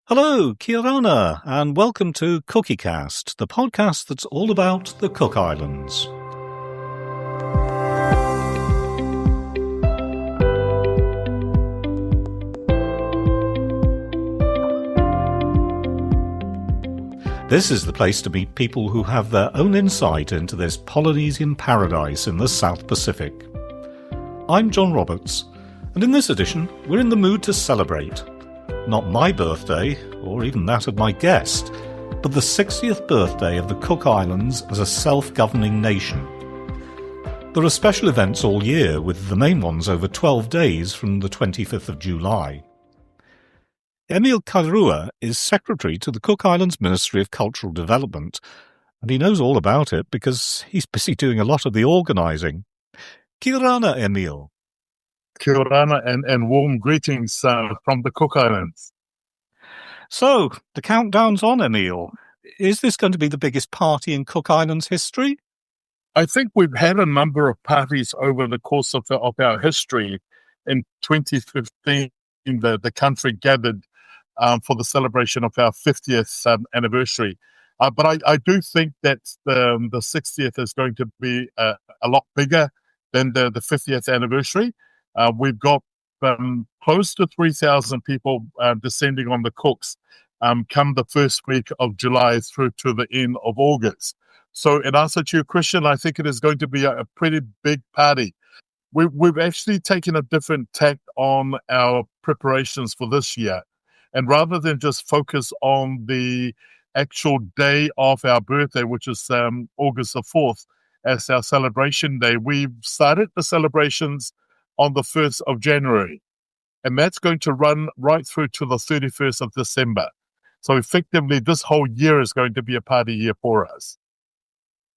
Hello, kia ora, and welcome to CookieCast, the podcast that's all about the Cook Islands. This is the place to meet people who have their own insight into this Polynesian paradise in the South Pacific. I'm John Roberts, and in this edition, we're in the mood to celebrate. Not my birthday, or even that of my guest, but the 60th birthday of the Cook Islands as a self-governing nation. There are special events all year, with the main ones over 12 days from the 25th of July. Emile Kairua is Secretary to the Cook Islands Ministry of Cultural Development, and he knows all about it because he's busy doing a lot of the organising. Kia ora, Emile. Kia ora and warm greetings from the Cook Islands. So, the countdown's on, Emile. Is this going to be the biggest party in Cook Islands history? I think we've had a number of parties over the course of our history. In 2015, the country gathered for the celebration of our 50th anniversary. But I do think that the 60th is going to be a lot bigger than the 50th anniversary. We've got close to 3,000 people descending on the Cooks come the first week of July through to the end of August. So in answer to your question, I think it is going to be a pretty big party. We've actually taken a different tack on our preparations for this year. And rather than just focus on the actual day of our birthday, which is August the 4th, as our celebration day, we've started the celebrations on the 1st of January. And that's going to run right through to the 31st of December. So effectively, this whole year is going to be a party year for us.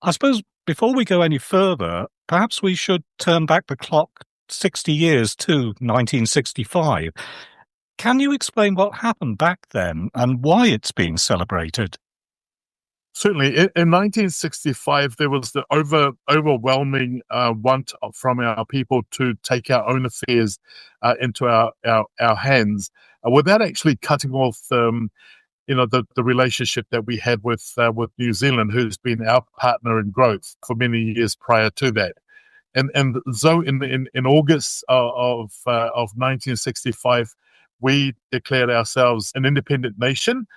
I suppose before we go any further, perhaps we should turn back the clock 60 years to 1965. Can you explain what happened back then and why it's being celebrated? Certainly. In 1965, there was the overwhelming want from our people to take our own affairs into our hands without actually cutting off the relationship that we had with New Zealand, who's been our partner in growth for many years prior to that. And so in August of 1965, we declared ourselves an independent nation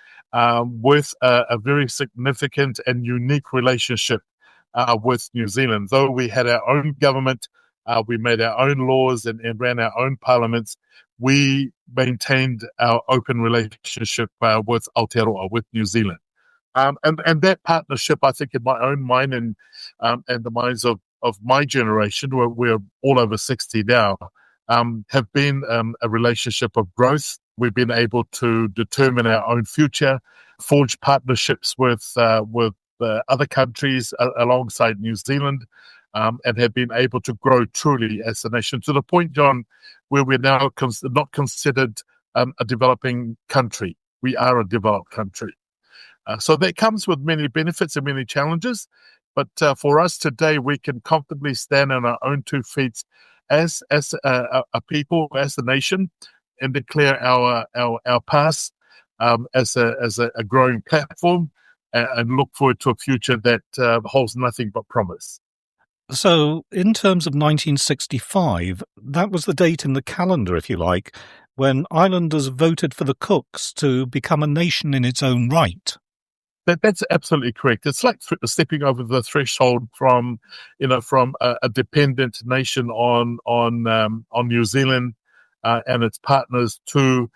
with a very significant and unique relationship with New Zealand. Though we had our own government, we made our own laws and ran our own parliaments, we maintained our open relationship with Aotearoa, with New Zealand. And that partnership, I think, in my own mind and the minds of my generation, we're all over 60 now, have been a relationship of growth. We've been able to determine our own future, forge partnerships with other countries alongside New Zealand, and have been able to grow truly as a nation to the point, John, where we're now not considered a developing country. We are a developed country. So that comes with many benefits and many challenges. But for us today, we can comfortably stand on our own 2 feet as a people, as a nation, and declare our past as a growing platform, and look forward to a future that holds nothing but promise. So, in terms of 1965, that was the date in the calendar, if you like, when islanders voted for the Cooks to become a nation in its own right. That's absolutely correct. It's like stepping over the threshold from a dependent nation on New Zealand and its partners to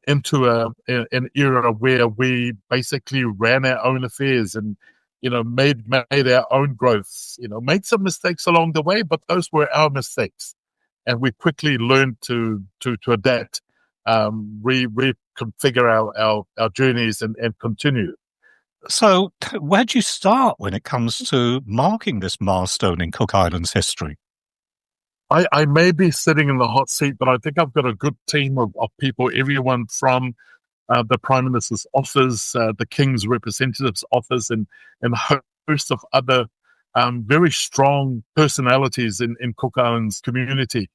into an era where we basically ran our own affairs and made our own growth. Made some mistakes along the way, but those were our mistakes, and we quickly learned to adapt, reconfigure our journeys and continue. So, where do you start when it comes to marking this milestone in Cook Islands history? I may be sitting in the hot seat, but I think I've got a good team of people, everyone from the Prime Minister's office, the King's Representative's office, and a host of other very strong personalities in Cook Islands community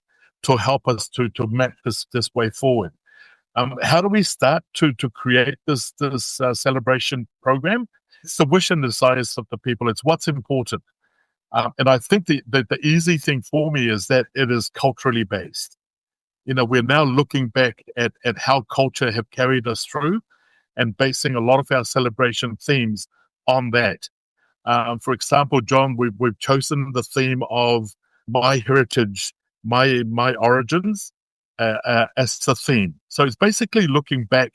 to help us to map this way forward. How do we start to create this celebration program? It's the wish and desires of the people. It's what's important. And I think the easy thing for me is that it is culturally based. We're now looking back at how culture have carried us through and basing a lot of our celebration themes on that. For example, John, we've chosen the theme of my heritage, my origins as the theme. So it's basically looking back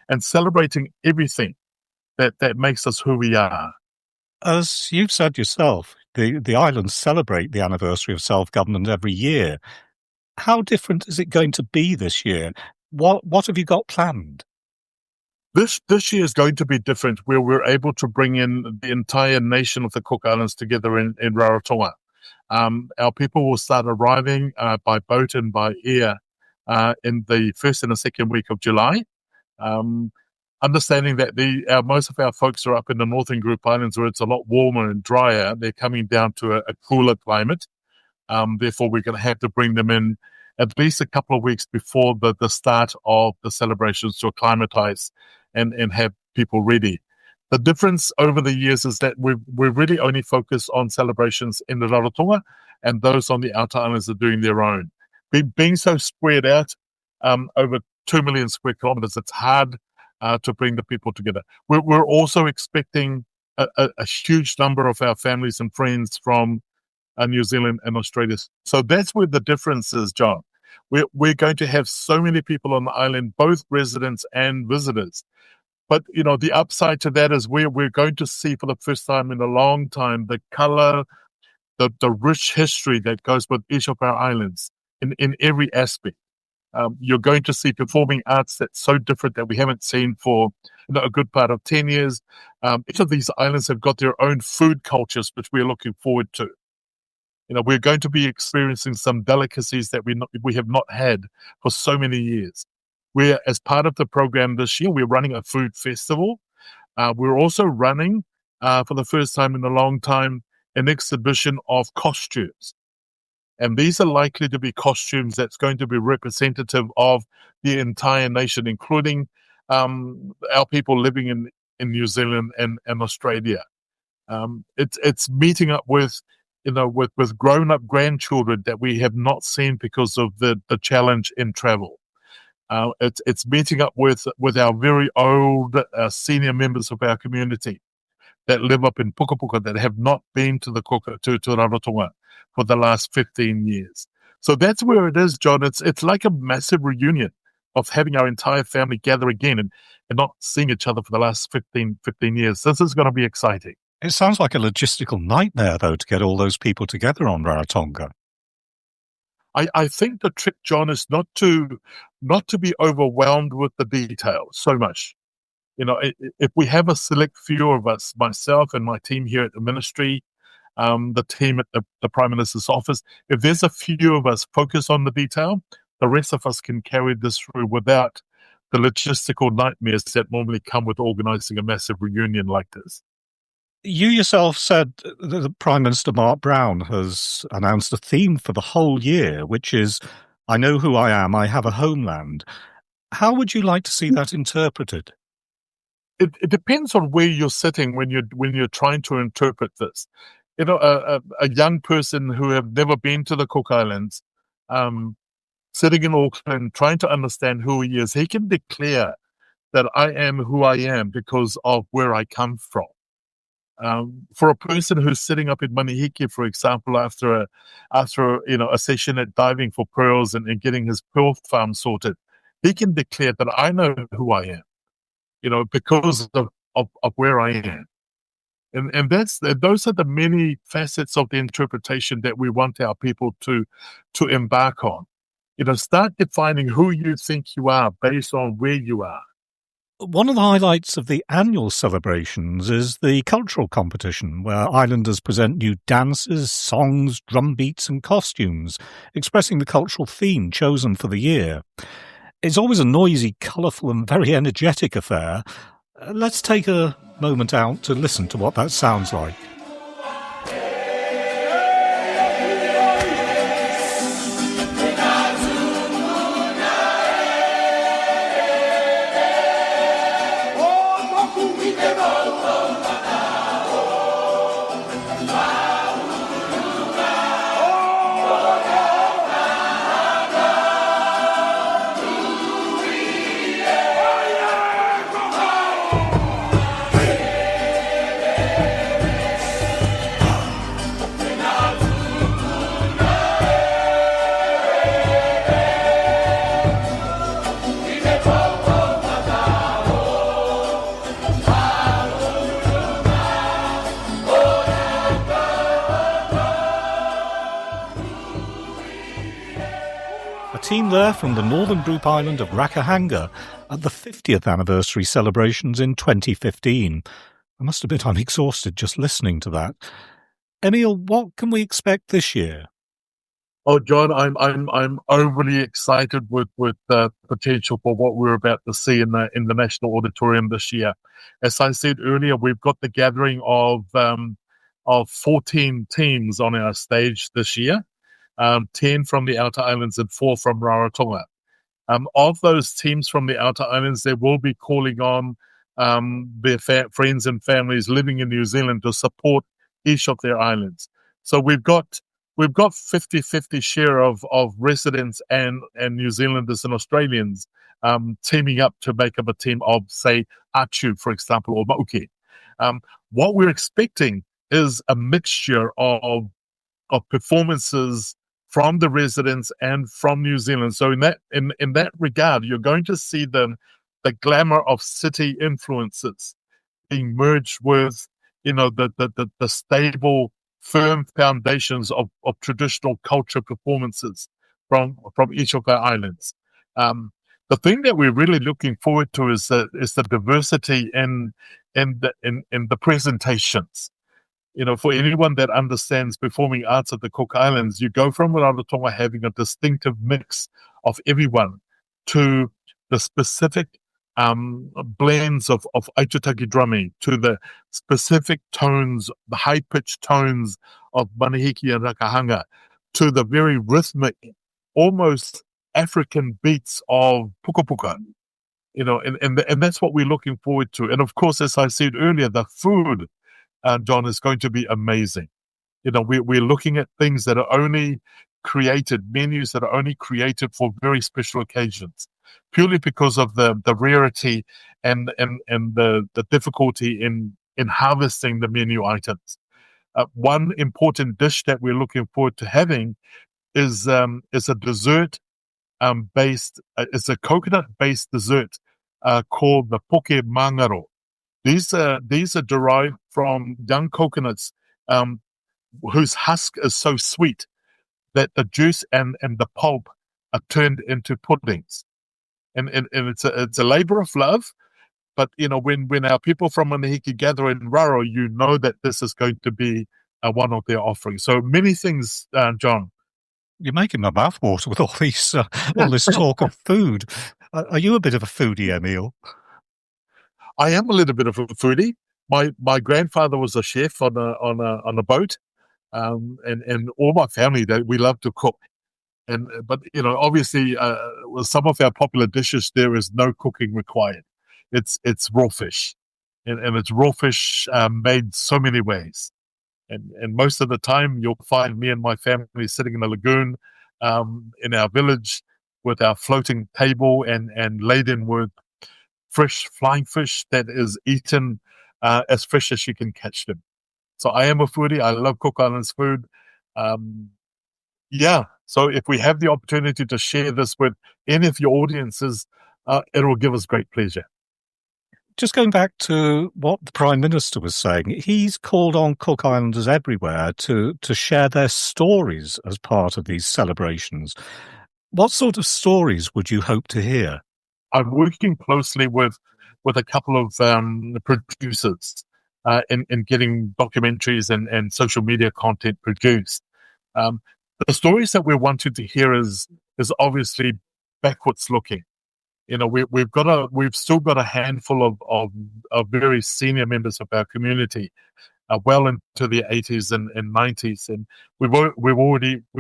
and celebrating everything that makes us who we are. As you've said yourself, the islands celebrate the anniversary of self-government every year. How different is it going to be this year? What have you got planned? This year is going to be different, where we're able to bring in the entire nation of the Cook Islands together in Rarotonga. Our people will start arriving by boat and by air in the first and the second week of July. Understanding that most of our folks are up in the Northern Group Islands where it's a lot warmer and drier. They're coming down to a cooler climate. Therefore, we're going to have to bring them in at least a couple of weeks before the start of the celebrations to acclimatize and have people ready. The difference over the years is that we're really only focused on celebrations in the Rarotonga, and those on the outer islands are doing their own. Being so spread out over 2 million square kilometers, it's hard to bring the people together. We're also expecting a huge number of our families and friends from New Zealand and Australia. So that's where the difference is, John. We're going to have so many people on the island, both residents and visitors. But, the upside to that is we're going to see for the first time in a long time the color, the rich history that goes with each of our islands in every aspect. You're going to see performing arts that's so different that we haven't seen for a good part of 10 years. Each of these islands have got their own food cultures, which we're looking forward to. We're going to be experiencing some delicacies that we have not had for so many years. As part of the program this year, we're running a food festival. We're also running, for the first time in a long time, an exhibition of costumes. And these are likely to be costumes that's going to be representative of the entire nation, including our people living in New Zealand and Australia. It's meeting up with grown-up grandchildren that we have not seen because of the challenge in travel. It's meeting up with our very old senior members of our community that live up in Pukapuka that have not been to Rarotonga for the last 15 years. So that's where it is, John. It's like a massive reunion of having our entire family gather again and not seeing each other for the last 15 years. This is going to be exciting. It sounds like a logistical nightmare, though, to get all those people together on Rarotonga. I think the trick, John, is not to be overwhelmed with the details so much. If we have a select few of us, myself and my team here at the ministry, the team at the Prime Minister's office, if there's a few of us focus on the detail, the rest of us can carry this through without the logistical nightmares that normally come with organising a massive reunion like this. You yourself said that Prime Minister Mark Brown has announced a theme for the whole year, which is, I know who I am, I have a homeland. How would you like to see that interpreted? It depends on where you're sitting when you're trying to interpret this. A young person who have never been to the Cook Islands, sitting in Auckland, trying to understand who he is, he can declare that I am who I am because of where I come from. For a person who's sitting up in Manihiki, for example, after a session at diving for pearls and getting his pearl farm sorted, he can declare that I know who I am, because of where I am. And those are the many facets of the interpretation that we want our people to embark on. Start defining who you think you are based on where you are. One of the highlights of the annual celebrations is the cultural competition, where islanders present new dances, songs, drum beats and costumes, expressing the cultural theme chosen for the year. It's always a noisy, colourful and very energetic affair. Let's take a moment out to listen to what that sounds like. team there from the northern group island of Rakahanga at the 50th anniversary celebrations in 2015. I must admit I'm exhausted just listening to that. Emile, what can we expect this year? Oh, John, I'm overly excited with the potential for what we're about to see in the National Auditorium this year. As I said earlier, we've got the gathering of 14 teams on our stage this year, 10 from the Outer Islands and 4 from Rarotonga. Of those teams from the Outer Islands, they will be calling on their friends and families living in New Zealand to support each of their islands. So we've got 50-50 share of residents and New Zealanders and Australians teaming up to make up a team of, say, Atu, for example, or Mauke. What we're expecting is a mixture of performances from the residents and from New Zealand. So in that regard, you're going to see the glamour of city influences being merged with, the stable, firm foundations of traditional culture performances from each of our islands. The thing that we're really looking forward to is the diversity in the presentations. For anyone that understands performing arts at the Cook Islands, you go from Rarotonga having a distinctive mix of everyone to the specific blends of aitutaki drumming, to the specific tones, the high-pitched tones of Manihiki and Rakahanga, to the very rhythmic, almost African beats of puka puka. And that's what we're looking forward to. And of course, as I said earlier, the food, John, is going to be amazing. We're looking at things that are only created, menus that are only created for very special occasions, purely because of the rarity and the difficulty in harvesting the menu items. One important dish that we're looking forward to having is a dessert based. It's a coconut-based dessert called the poke mangaro. These are derived from young coconuts whose husk is so sweet that the juice and the pulp are turned into puddings. And it's a labor of love, but when our people from Manihiki gather in Raro, you know that this is going to be one of their offerings. So many things, John. You're making my mouth water with all this talk of food. Are you a bit of a foodie, Emile? I am a little bit of a foodie. My grandfather was a chef on a boat, and all my family, we love to cook. But obviously, with some of our popular dishes, there is no cooking required. It's raw fish, and it's raw fish made so many ways. And most of the time, you'll find me and my family sitting in a lagoon in our village with our floating table and laden with fresh flying fish that is eaten as fresh as you can catch them. So I am a foodie. I love Cook Islands food. So if we have the opportunity to share this with any of your audiences, it will give us great pleasure. Just going back to what the Prime Minister was saying, he's called on Cook Islanders everywhere to share their stories as part of these celebrations. What sort of stories would you hope to hear? I'm working closely with a couple of producers in getting documentaries and social media content produced. The stories that we're wanting to hear is obviously backwards looking. We've still got a handful of very senior members of our community, well into the 80s and 90s, and we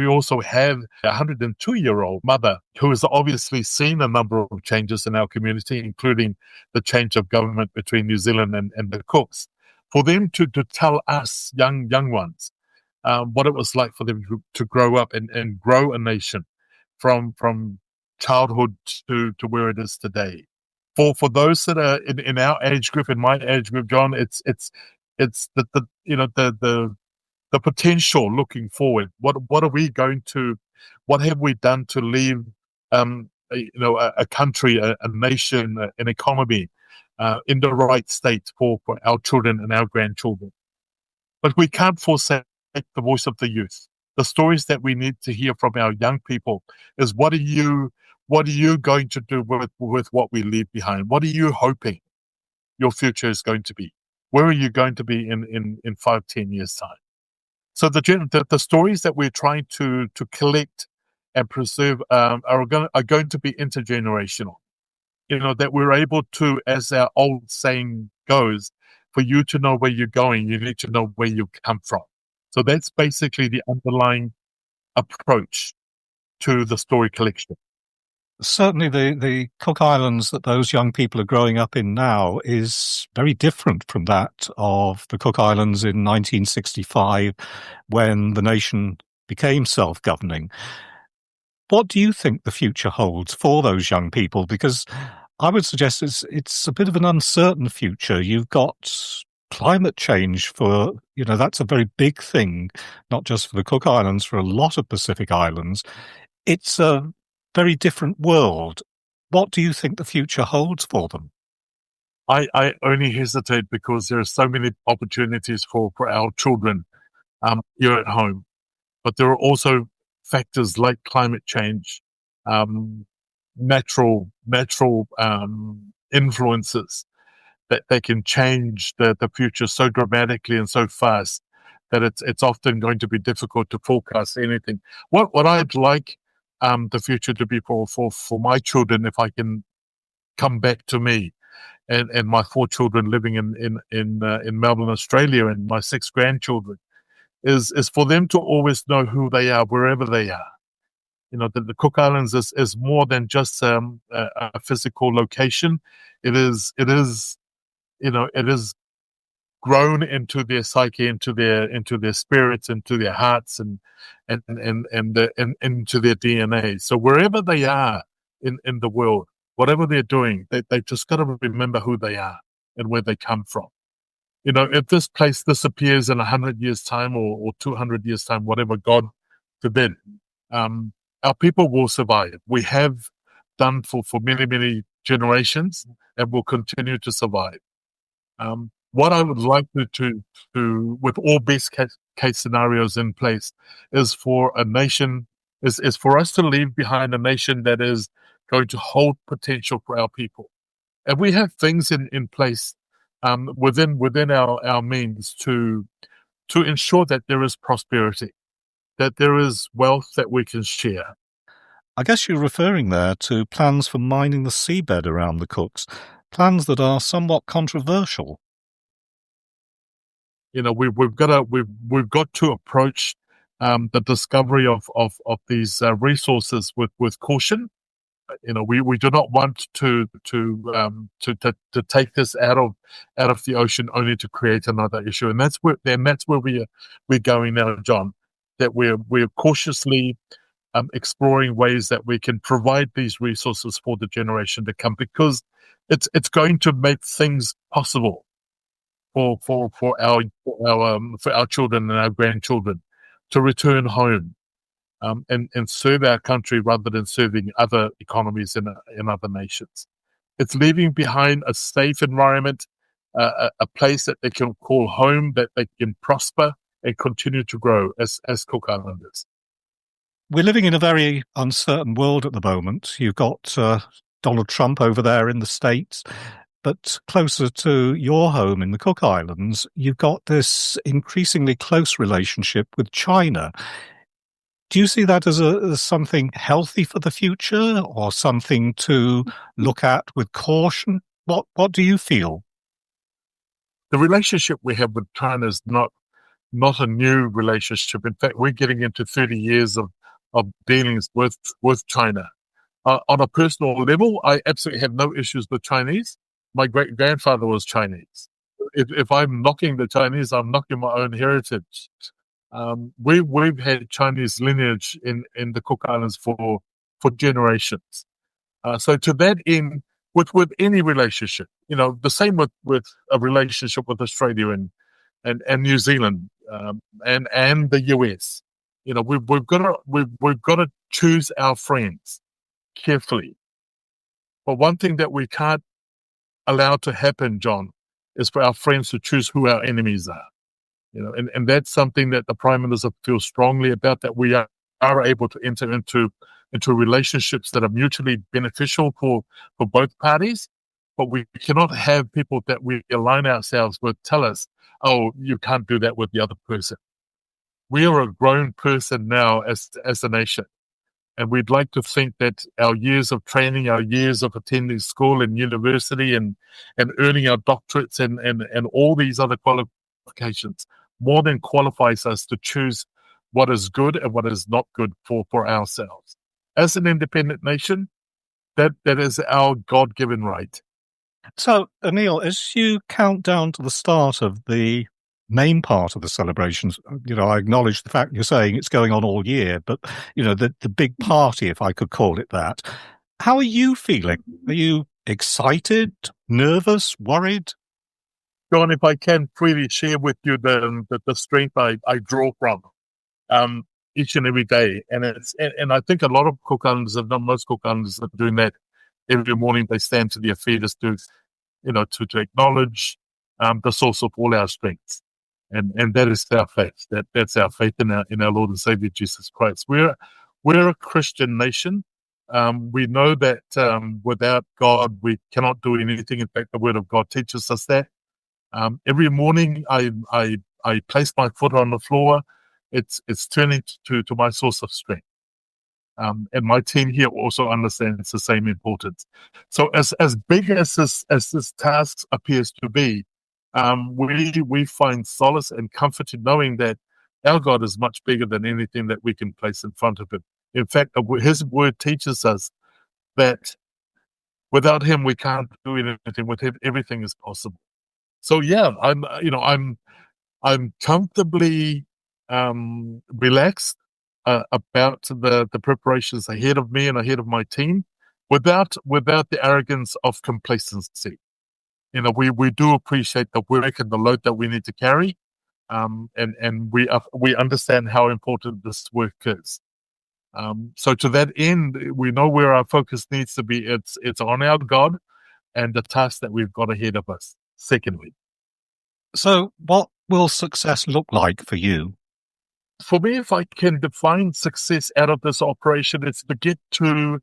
also have a 102-year-old mother who has obviously seen a number of changes in our community, including the change of government between New Zealand and the Cooks. For them to tell us young ones what it was like for them to grow up and grow a nation from childhood to where it is today. For those that are in our age group, in my age group, John, it's the potential looking forward. What have we done to leave a country, a nation, an economy in the right state for our children and our grandchildren? But we can't forsake the voice of the youth. the stories that we need to hear from our young people is what are you going to do with what we leave behind? What are you hoping your future is going to be? Where are you going to be in 5-10 years time? So the stories that we're trying to collect and preserve are going to be intergenerational. That we're able to, as our old saying goes, for you to know where you're going, you need to know where you come from. So that's basically the underlying approach to the story collection. Certainly the Cook Islands that those young people are growing up in now is very different from that of the Cook Islands in 1965 when the nation became self-governing. What do you think the future holds for those young people? Because I would suggest it's a bit of an uncertain future. You've got climate change that's a very big thing, not just for the Cook Islands, for a lot of Pacific islands. It's a very different world. What do you think the future holds for them? I only hesitate because there are so many opportunities for our children here at home. But there are also factors like climate change, natural influences that they can change the future so dramatically and so fast that it's often going to be difficult to forecast anything. What I'd like the future to be for my children, if I can come back to me and my 4 children living in Melbourne, Australia, and my 6 grandchildren, is for them to always know who they are wherever they are. The Cook Islands is more than just a physical location. It is grown into their psyche, into their spirits, into their hearts, and into their DNA. So wherever they are in the world, whatever they're doing, they just got to remember who they are and where they come from. If this place disappears in 100 years' time or 200 years' time, whatever, God forbid, our people will survive. We have done for many, many generations and will continue to survive. What I would like to with all best case scenarios in place, is for a nation, is for us to leave behind a nation that is going to hold potential for our people. And we have things in place within our means to ensure that there is prosperity, that there is wealth that we can share. I guess you're referring there to plans for mining the seabed around the Cooks, plans that are somewhat controversial. We've got to approach the discovery of these resources with caution. We do not want to take this out of the ocean only to create another issue, and that's where we're going now, John. That we're cautiously exploring ways that we can provide these resources for the generation to come, because it's going to make things possible for our children and our grandchildren to return home. And serve our country rather than serving other economies in other nations. It's leaving behind a safe environment, a place that they can call home, that they can prosper and continue to grow as Cook Islanders. We're living in a very uncertain world at the moment. You've got Donald Trump over there in the States, but closer to your home in the Cook Islands, you've got this increasingly close relationship with China. Do you see that as something healthy for the future, or something to look at with caution? What do you feel? The relationship we have with China is not a new relationship. In fact, we're getting into 30 years of dealings with China. On a personal level, I absolutely have no issues with Chinese. My great-grandfather was Chinese. If I'm knocking the Chinese, I'm knocking my own heritage. We've had Chinese lineage in the Cook Islands for generations. So to that end, with any relationship, the same with a relationship with Australia and New Zealand, and the US. We've got to choose our friends carefully. But one thing that we can't allow to happen, John, is for our friends to choose who our enemies are. And that's something that the Prime Minister feels strongly about, that we are able to enter into relationships that are mutually beneficial for both parties. But we cannot have people that we align ourselves with tell us, oh, you can't do that with the other person. We are a grown person now as a nation. And we'd like to think that our years of training, our years of attending school and university and earning our doctorates and all these other qualifications more than qualifies us to choose what is good and what is not good for ourselves. As an independent nation, that is our God-given right. So, Emile, as you count down to the start of the main part of the celebrations, I acknowledge the fact you're saying it's going on all year, but, the big party, if I could call it that, how are you feeling? Are you excited, nervous, worried? John, if I can freely share with you the strength I draw from each and every day. And I think a lot of Cook Islanders have done, most Cook Islanders are doing that every morning. They stand to their feet as to acknowledge the source of all our strengths. And that is our faith. That's our faith in our Lord and Savior Jesus Christ. We're a Christian nation. We know that without God we cannot do anything. In fact, the Word of God teaches us that. Every morning I place my foot on the floor. It's turning to my source of strength. And my team here also understands the same importance. So as big as this task appears to be, we find solace and comfort in knowing that our God is much bigger than anything that we can place in front of him. In fact, his word teaches us that without him we can't do anything. With him, everything is possible. So yeah, I'm comfortably relaxed about the preparations ahead of me and ahead of my team, without the arrogance of complacency. We do appreciate the work and the load that we need to carry, and we understand how important this work is. So to that end, we know where our focus needs to be. It's on our God and the task that we've got ahead of us. Secondly, so what will success look like for you? For me, if I can define success out of this operation, it's to get to,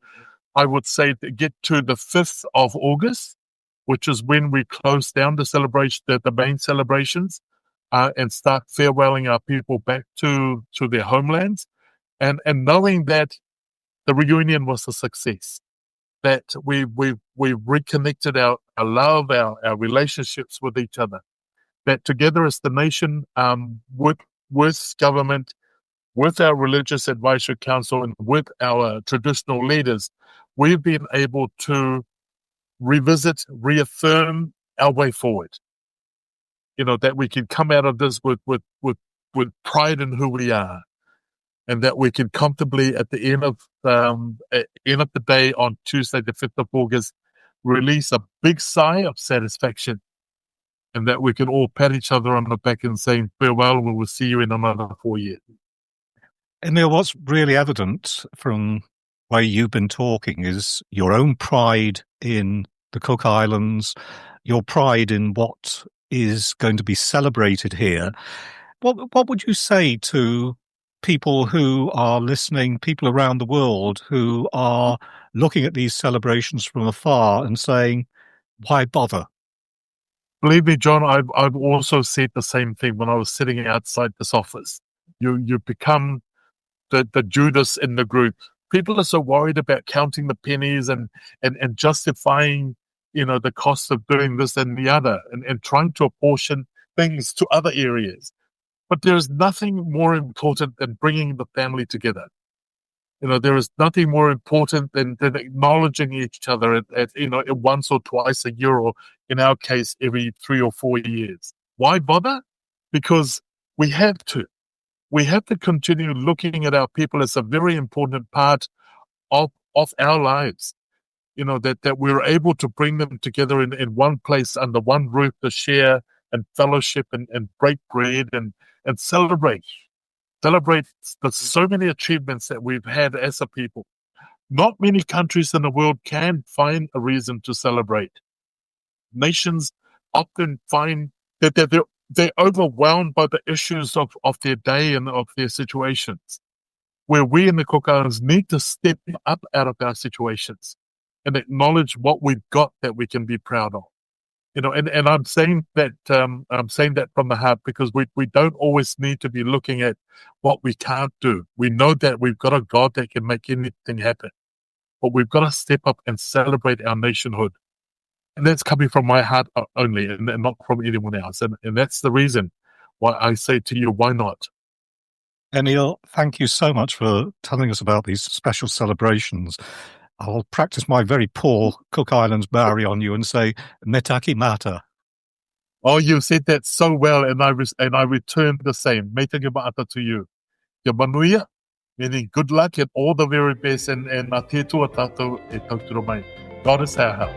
I would say, to get to the 5th of August, which is when we close down the celebration, the main celebrations, and start farewelling our people back to their homelands, and knowing that the reunion was a success, that we've reconnected our love, our relationships with each other, that together as the nation, with government, with our religious advisory council, and with our traditional leaders, we've been able to reaffirm our way forward. That we can come out of this with pride in who we are, and that we can comfortably, at the end of the day on Tuesday, the 5th of August, release a big sigh of satisfaction, and that we can all pat each other on the back and say farewell, and we will see you in another 4 years. Emile, what's really evident from the way you've been talking is your own pride in the Cook Islands, your pride in what is going to be celebrated here. What would you say to people who are listening, people around the world who are looking at these celebrations from afar and saying, why bother? Believe me, John, I've also said the same thing when I was sitting outside this office. You become the Judas in the group. People are so worried about counting the pennies and justifying, the cost of doing this and the other, and trying to apportion things to other areas. But there is nothing more important than bringing the family together. There is nothing more important than acknowledging each other at once or twice a year, or in our case, every 3 or 4 years. Why bother? Because we have to. We have to continue looking at our people as a very important part of our lives. That we're able to bring them together in one place under one roof to share and fellowship and break bread and celebrate the so many achievements that we've had as a people. Not many countries in the world can find a reason to celebrate. Nations often find that they're they're overwhelmed by the issues of their day and of their situations, where we in the Cook Islands need to step up out of our situations and acknowledge what we've got that we can be proud of. And I'm saying that from the heart, because we don't always need to be looking at what we can't do. We know that we've got a God that can make anything happen, but we've got to step up and celebrate our nationhood. And that's coming from my heart only, and not from anyone else. And that's the reason why I say to you, why not? Emile, thank you so much for telling us about these special celebrations. I'll practice my very poor Cook Islands Maori on you and say, metaki mata. Oh, you said that so well, and I returned the same. Metaki mata to you. Kia manuia, meaning good luck and all the very best, and ngā tētua tātou e tautoro mai. God is our help.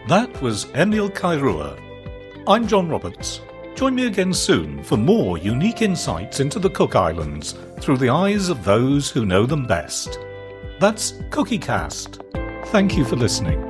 That was Emile Kairua. I'm John Roberts. Join me again soon for more unique insights into the Cook Islands through the eyes of those who know them best. That's CookieCast. Thank you for listening.